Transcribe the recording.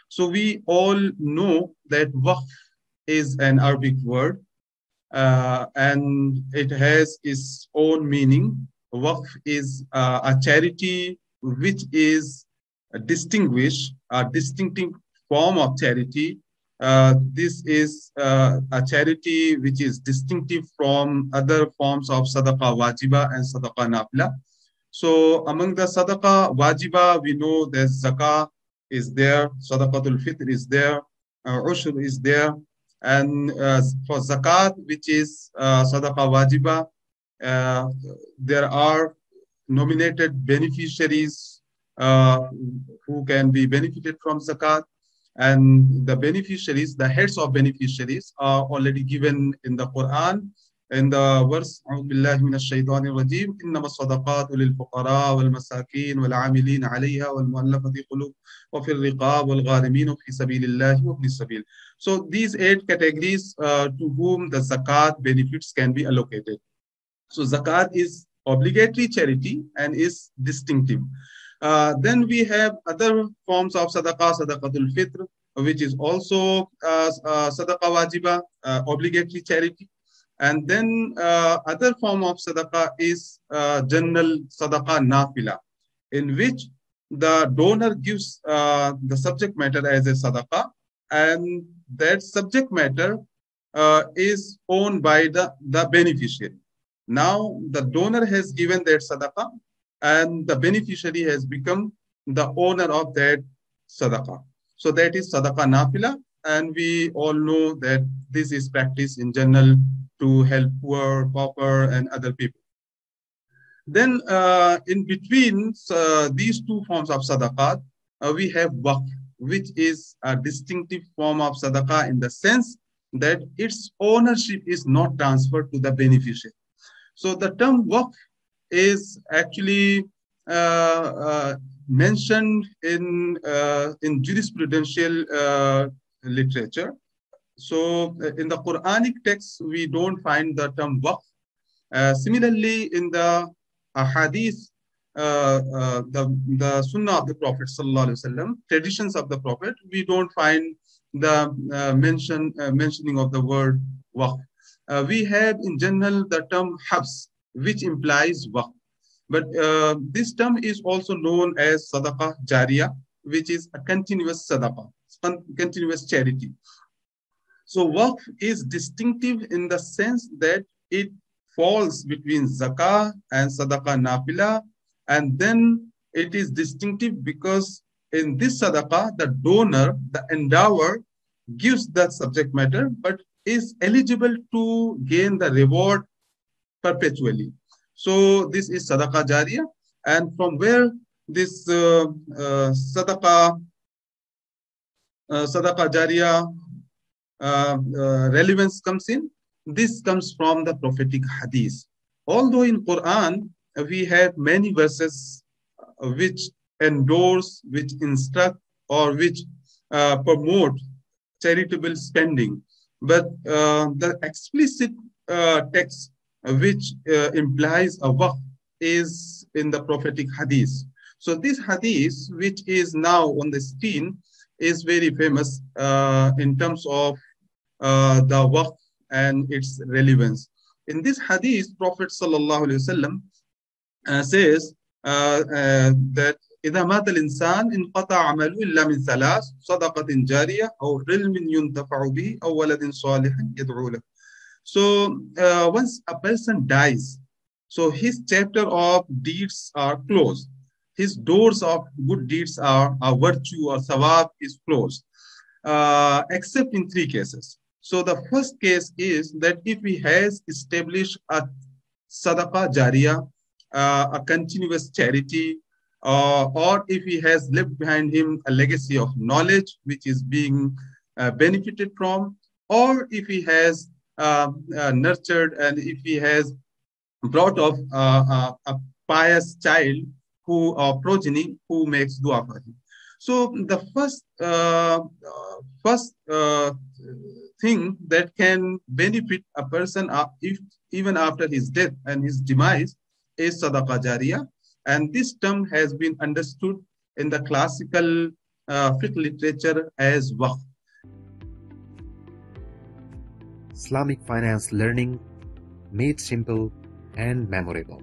So we all know that waqf is an Arabic word, and it has its own meaning. Waqf is a charity which is a distinctive form of charity. This is a charity which is distinctive from other forms of sadaqah wajiba and sadaqah nafila. So among the sadaqah wajiba, we know that zakah is there, sadaqatul fitr is there, ushur is there, and for zakat, which is sadaqah wajiba, uh, there are nominated beneficiaries who can be benefited from zakat. And the beneficiaries, the heads of beneficiaries, are already given in the Quran. In the verse, أعوذ بالله من الشيطان الرجيم إنما الصدقات للفقراء والمساكين والعاملين عليها والمؤلفة قلوب وفي الرقاب والغارمين وفي سبيل الله وابن السبيل. So these 8 categories to whom the zakat benefits can be allocated. So zakat is obligatory charity and is distinctive. Then we have other forms of sadaqah, sadaqatul fitr, which is also sadaqah wajiba, obligatory charity. And then other form of sadaqah is general sadaqah nafila, in which the donor gives the subject matter as a sadaqah, and that subject matter is owned by the beneficiary. Now the donor has given that sadaqah, and the beneficiary has become the owner of that sadaqah. So that is sadaqah nafila, and we all know that this is practiced in general to help poor, pauper, and other people. Then in between these two forms of sadaqah, we have waqf, which is a distinctive form of sadaqah in the sense that its ownership is not transferred to the beneficiary. So the term waqf is actually mentioned in jurisprudential literature. So in the Quranic text, we don't find the term waqf. Similarly, in the hadith, the sunnah of the Prophet ﷺ, traditions of the Prophet, we don't find the mentioning of the word waqf. We have in general the term habs, which implies waqf. But this term is also known as sadaqah jariyah, which is a continuous sadaqah, continuous charity. So waqf is distinctive in the sense that it falls between zakah and sadaqah nafila, and then it is distinctive because in this sadaqah, the donor, the endower, gives the subject matter, but is eligible to gain the reward perpetually. So this is sadaqah jariyah, and from where this sadaqah jariyah relevance comes in, this comes from the prophetic hadith. Although in Quran we have many verses which endorse, which instruct, or which promote charitable spending, but the explicit text which implies a waqf is in the prophetic hadith. So this hadith, which is now on the screen, is very famous in terms of the waqf and its relevance. In this hadith, Prophet sallallahu alaihi wasallam says that إذا مات الإنسان انقطع عمله إلا من ثلاث صدقة جارية أو علم ينتفع به أو ولد صالح يدعو له. So once a person dies, so his chapter of deeds are closed. His doors of good deeds are virtue or sawab is closed, except in 3 cases. So the first case is that if he has established a sadaqah jariyah, a continuous charity, or if he has left behind him a legacy of knowledge which is being benefited from, or if he has nurtured and if he has brought up a pious child who progeny who makes dua for him. So the first thing that can benefit a person if even after his death and his demise is sadaqah jariyah, and this term has been understood in the classical fiqh literature as Waqf. Islamic finance learning made simple and memorable.